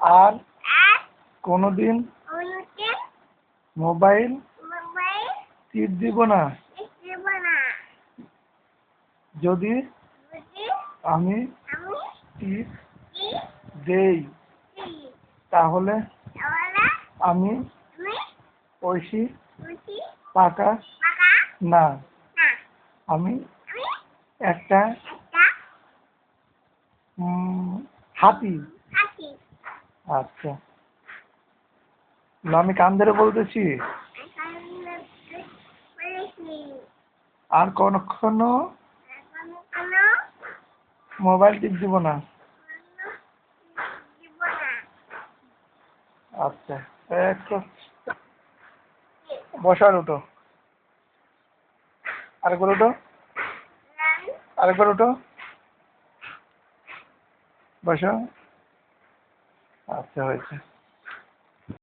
আর কোনোদিন মোবাইল টিপ দিব না। যদি আমি টিপ দেই তাহলে আমি ঐশী পাকা না। আমি একটা হাতি। আচ্ছা, আমি কান ধরে বলতেছি, আর কখনো মোবাইল টিপ দিব না। আচ্ছা, একটু বসার উঠো, আরেকবার উঠো, আরেকবার উঠো, বসো। আচ্ছা, হয়েছে।